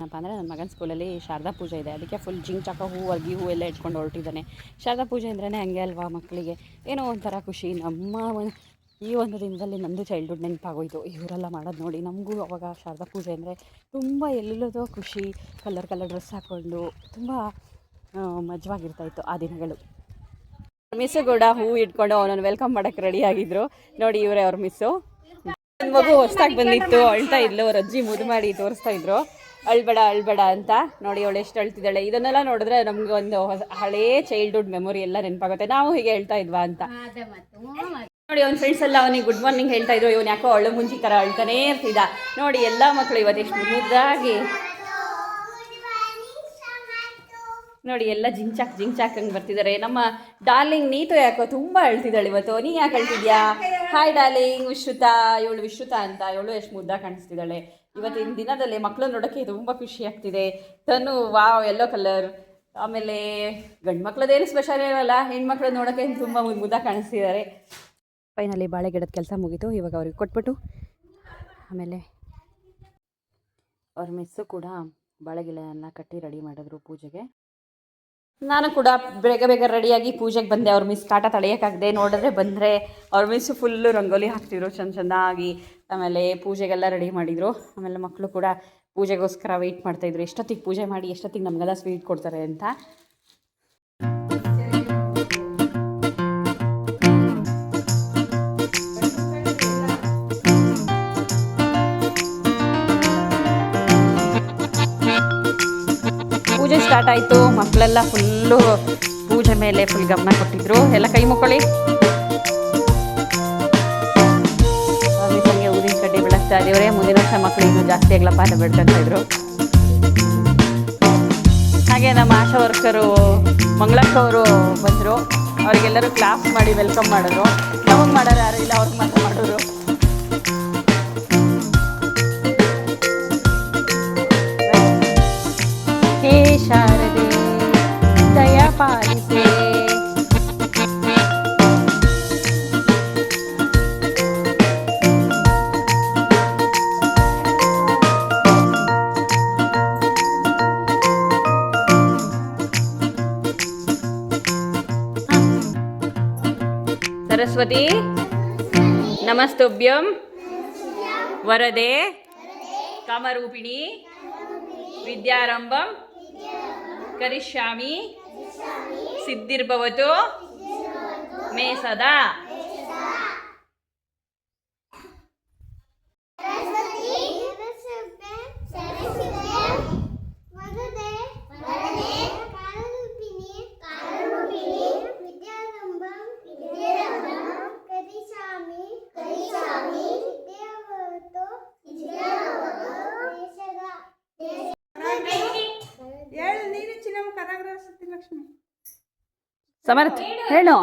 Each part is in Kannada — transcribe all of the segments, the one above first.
ಏನಪ್ಪ ಅಂದರೆ ನನ್ನ ಮಗನ ಸ್ಕೂಲಲ್ಲಿ ಶಾರದಾ ಪೂಜೆ ಇದೆ, ಅದಕ್ಕೆ ಫುಲ್ ಜಿಂಗ್ ಚಾಕ ಹೂವಾಗಿ ಹೂವೆಲ್ಲ ಇಟ್ಕೊಂಡು ಹೊರಟಿದ್ದಾನೆ. ಶಾರದಾ ಪೂಜೆ ಅಂದ್ರೇ ಹಂಗೆ ಅಲ್ವಾ, ಮಕ್ಕಳಿಗೆ ಏನೋ ಒಂಥರ ಖುಷಿ. ಈ ಒಂದು ದಿನದಲ್ಲಿ ನಮ್ಮದು ಚೈಲ್ಡ್ಹುಡ್ ನೆನಪಾಗೋಯ್ತು ಇವರೆಲ್ಲ ಮಾಡೋದು ನೋಡಿ. ನಮಗೂ ಅವಾಗ ಶಾರದಾ ಪೂಜೆ ಅಂದರೆ ತುಂಬ ಎಲ್ಲದೋ ಖುಷಿ, ಕಲರ್ ಡ್ರೆಸ್ ಹಾಕ್ಕೊಂಡು ತುಂಬ ಮಜವಾಗಿರ್ತಾಯಿತ್ತು ಆ ದಿನಗಳು. ಮಿಸ್ಸು ಕೂಡ ಹೂ ಇಟ್ಕೊಂಡು ಅವನನ್ನು ವೆಲ್ಕಮ್ ಮಾಡೋಕ್ಕೆ ರೆಡಿಯಾಗಿದ್ದರು ನೋಡಿ. ಇವರೇ ಅವ್ರ ಮಿಸ್ಸು. ನನ್ನ ಮಗು ಹೊಸ್ದಾಗಿ ಬಂದಿತ್ತು, ಅಳ್ತಾ ಇದ್ಲು. ಅವ್ರ ಅಜ್ಜಿ ಮುದ್ದು ಮಾಡಿ ತೋರಿಸ್ತಾ ಇದ್ರು, ಅಳ್ಬೇಡ ಅಂತ. ನೋಡಿ ಅವಳು ಎಷ್ಟು ಅಳ್ತಿದ್ದಾಳೆ. ಇದನ್ನೆಲ್ಲ ನೋಡಿದ್ರೆ ನಮ್ಗೆ ಒಂದು ಹಳೇ ಚೈಲ್ಡ್ಹುಡ್ ಮೆಮೊರಿ ಎಲ್ಲ ನೆನಪಾಗುತ್ತೆ, ನಾವು ಹೀಗೆ ಹೇಳ್ತಾ ಇದ್ವಾ ಅಂತ. ನೋಡಿ ಅವ್ನ ಫ್ರೆಂಡ್ಸ್ ಎಲ್ಲ ಅವನಿಗೆ ಗುಡ್ ಮಾರ್ನಿಂಗ್ ಹೇಳ್ತಾ ಇದ್ರು. ಇವನು ಯಾಕೋ ಅಳು ಮುಂಚಿ ಥರ ಅಳ್ತಾನೇ ಇರ್ತಿದ್ದ. ನೋಡಿ ಎಲ್ಲ ಮಕ್ಕಳು ಇವತ್ತು ಎಷ್ಟು ಮುದ್ದಾಗಿ ನೋಡಿ ಎಲ್ಲ ಜಿಂಚಾಕ್ ಹಂಗೆ ಬರ್ತಿದ್ದಾರೆ. ನಮ್ಮ ಡಾರ್ಲಿಂಗ್ ನೀತು ಯಾಕೋ ತುಂಬ ಅಳ್ತಿದ್ದಾಳೆ ಇವತ್ತು. ನೀ ಯಾಕೆ ಅಳ್ತಿದ್ಯಾ? Hi darling, ವಿಶ್ರುತಾ. ಇವಳು ವಿಶ್ರುತಾ ಅಂತ, ಇವಳು ಎಷ್ಟು ಮುದ್ದಾಗಿ ಕಾಣಿಸ್ತಿದ್ದಾಳೆ. ಇವತ್ತಿನ ದಿನದಲ್ಲಿ ಮಕ್ಕಳು ನೋಡೋಕ್ಕೆ ತುಂಬ ಖುಷಿ ಆಗ್ತಿದೆ. ತನು ವಾವ್ ಯೆಲ್ಲೋ ಕಲರ್. ಆಮೇಲೆ ಗಂಡು ಮಕ್ಳದ್ದೇನು ಸ್ಪೆಷಲ್ ಇರಲ್ಲ, ಹೆಣ್ಮಕ್ಳು ನೋಡೋಕ್ಕೆ ತುಂಬ ಮುದ್ದಾಗಿ ಕಾಣಿಸ್ತಿದ್ದಾರೆ. ಫೈನಲಿ ಬಾಳೆ ಗಿಡದ ಕೆಲಸ ಮುಗೀತು. ಇವಾಗ ಅವ್ರಿಗೆ ಕೊಟ್ಬಿಟ್ಟು ಆಮೇಲೆ ಅವ್ರ ಮಿಸ್ಸು ಕೂಡ ಬಾಳೆಗಿಳೆಯನ್ನು ಕಟ್ಟಿ ರೆಡಿ ಮಾಡಿದ್ರು ಪೂಜೆಗೆ. ನಾನು ಕೂಡ ಬೇಗ ರೆಡಿಯಾಗಿ ಪೂಜೆಗೆ ಬಂದೆ. ಅವ್ರ ಮಿಸ್ ಕಾಟ ತಡೆಯೋಕ್ಕಾಗದೆ ನೋಡಿದ್ರೆ ಬಂದರೆ ಅವ್ರ ಮಿಸ್ಸು ಫುಲ್ಲು ರಂಗೋಲಿ ಹಾಕ್ತಿದ್ರು ಚೆಂದಾಗಿ. ಆಮೇಲೆ ಪೂಜೆಗೆಲ್ಲ ರೆಡಿ ಮಾಡಿದರು. ಆಮೇಲೆ ಮಕ್ಕಳು ಕೂಡ ಪೂಜೆಗೋಸ್ಕರ ವೆಯ್ಟ್ ಮಾಡ್ತಾಯಿದ್ರು, ಎಷ್ಟೊತ್ತಿಗೆ ಪೂಜೆ ಮಾಡಿ ಎಷ್ಟೊತ್ತಿಗೆ ನಮಗೆಲ್ಲ ಸ್ವೀಟ್ ಕೊಡ್ತಾರೆ ಅಂತ. ಪೂಜೆ ಸ್ಟಾರ್ಟ್ ಆಯಿತು. ಮಕ್ಕಳೆಲ್ಲ ಫುಲ್ಲು ಪೂಜೆ ಮೇಲೆ ಫುಲ್ ಗಮನ ಕೊಟ್ಟಿದ್ರು. ಎಲ್ಲ ಕೈ ಮುಕ್ಕೊಳ್ಳಿ. ಹಂಗೆ ಊದಿನ ಕಡ್ಡಿ ಬೆಳೆಸ್ತಾ ಇದ್ದೀವ್ರೆ. ಮುಂದಿನ ವರ್ಷ ಮಕ್ಕಳು ಇನ್ನೂ ಜಾಸ್ತಿ ಆಗ್ಲಪ್ಪ ಅಂತ ಬೆಳ್ಕೊತಾ ಇದ್ರು. ಹಾಗೆ ನಮ್ಮ ಆಶಾ ವರ್ಕರು ಮಂಗಳಕ್ಕವರು ಬಂದರು. ಅವರಿಗೆಲ್ಲರೂ ಕ್ಲಾಸ್ ಮಾಡಿ ವೆಲ್ಕಮ್ ಮಾಡಿದ್ರು. ನಮಗೆ ಮಾಡೋರು ಯಾರು ಇಲ್ಲ, ಅವ್ರಿಗೆ ಮಾತ್ರ ಮಾಡೋರು. ಹೇ ಶಾರದೆ ದಯಾ ಪಾಲಿಸೆ. ಸರಸ್ವತಿ ನಮಸ್ತುಭ್ಯಂ ವರದೆ ಕಾಮರೂಪಿಣಿ ವಿದ್ಯಾರಂಭಂ ಕರಿಷ್ಯಾಮಿ ಸಿದ್ಧಿರ್ಭವತು ಮೇ ಸದಾ. ಸಮರ್ಥ ಹೇಳು.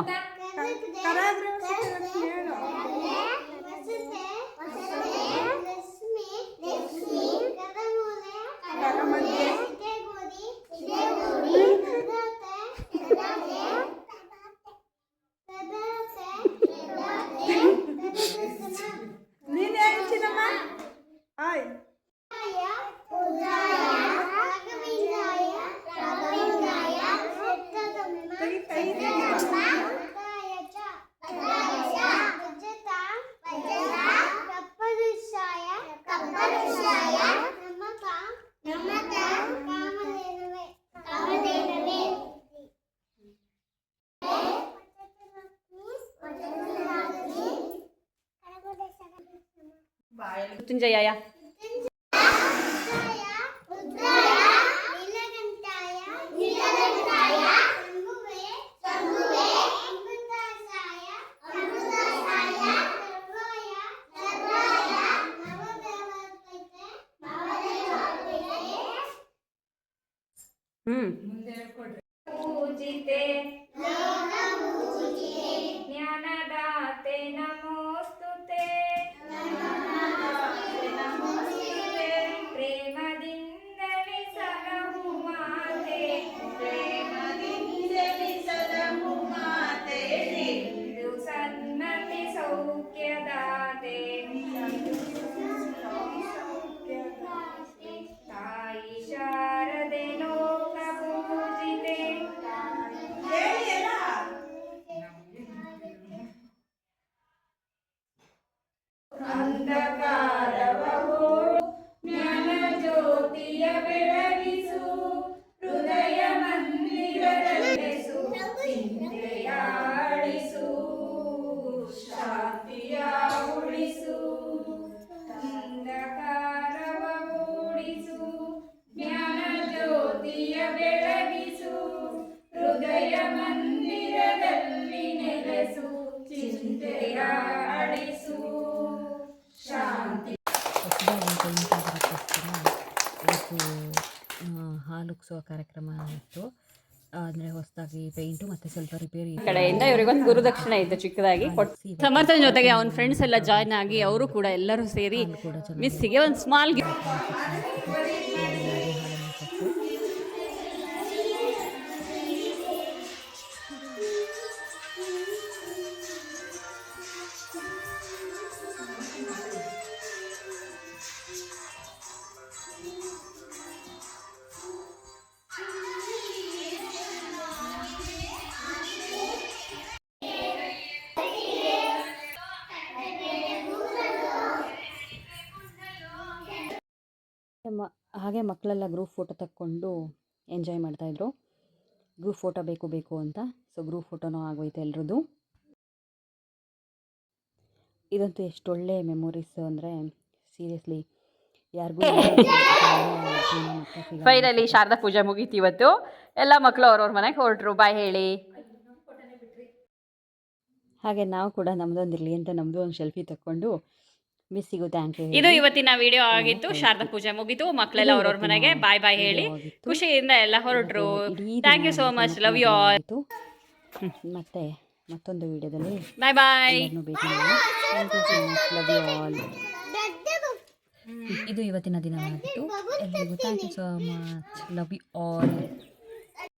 ಮೃತ್ಯುಂಜಯ ಪೂಜಿತೆ ಜ್ಞಾನದಾತೆ ನಮೋಸ್ತುತೆ ಪ್ರೇಮದಿಂದಲೇ ಸಲಹು ಮಾತೆ ಇಂದು ಸನ್ಮತಿ ಸೌಖ್ಯದಾತೆ ತಾಯಿ ಹಾಲುಕ್ಸುವ ಕಾರ್ಯಕ್ರಮ ಇತ್ತು. ಅಂದರೆ ಹೊಸದಾಗಿ ಪೇಂಟು ಮತ್ತು ಸ್ವಲ್ಪ ರಿಪೇರಿ ಕಡೆಯಿಂದ ಇವರಿಗೊಂದು ಗುರುದಕ್ಷಿಣೆ ಇತ್ತು ಚಿಕ್ಕದಾಗಿ ಕೊಟ್ಟು ಸಮರ್ಥನ ಜೊತೆಗೆ ಅವನ ಫ್ರೆಂಡ್ಸ್ ಎಲ್ಲ ಜಾಯ್ನ್ ಆಗಿ ಅವರು ಕೂಡ ಎಲ್ಲರೂ ಸೇರಿ ಮಿಸ್ಸಿಗೆ ಒಂದು ಸ್ಮಾಲ್ ಹಾಗೆ ಮಕ್ಕಳೆಲ್ಲ ಗ್ರೂಪ್ ಫೋಟೋ ತಕ್ಕೊಂಡು ಎಂಜಾಯ್ ಮಾಡ್ತಾಯಿದ್ರು. ಗ್ರೂಪ್ ಫೋಟೋ ಬೇಕು ಅಂತ. ಸೊ ಗ್ರೂಪ್ ಫೋಟೋನೂ ಆಗೋಯ್ತು ಎಲ್ರದ್ದು. ಇದಂತೂ ಎಷ್ಟು ಒಳ್ಳೆ ಮೆಮೊರೀಸ್ ಅಂದರೆ ಸೀರಿಯಸ್ಲಿ ಯಾರಿಗೂ ಫೈನಲಿ ಶಾರದಾ ಪೂಜೆ ಮುಗೀತು ಇವತ್ತು. ಎಲ್ಲ ಮಕ್ಕಳು ಅವ್ರವ್ರ ಮನೆಗೆ ಹೊರಟ್ರು. ಬಾಯ್ ಹೇಳಿ. ಹಾಗೆ ನಾವು ಕೂಡ ನಮ್ಮದೊಂದಿರಲಿ ಅಂತ ನಮ್ಮದು ಒಂದು ಸೆಲ್ಫಿ ತಕ್ಕೊಂಡು ಮಿಸ್ಸಿಗೂ ಥ್ಯಾಂಕ್ ಯು. ಇದು ಇವತ್ತಿನ ವಿಡಿಯೋ ಆಗಿತ್ತು. ಶಾರದಾ ಪೂಜೆ ಮುಗೀತು. ಮಕ್ಕಳೆಲ್ಲ ಅವ್ರವ್ರ ಮನೆಗೆ ಬಾಯ್ ಬಾಯ್ ಹೇಳಿ ಖುಷಿಯಿಂದ ಎಲ್ಲ ಹೊರಟ್ರು. Thank you so much. Love you all. ಮತ್ತೆ ಮತ್ತೊಂದು ವಿಡಿಯೋದಲ್ಲಿ bye bye. Thank you so much. Love you all. ಇದು ಇವತ್ತಿನ ದಿನವಾಗಿತ್ತು. ಎಲ್ಲರಿಗೂ thank you so much. Love you all.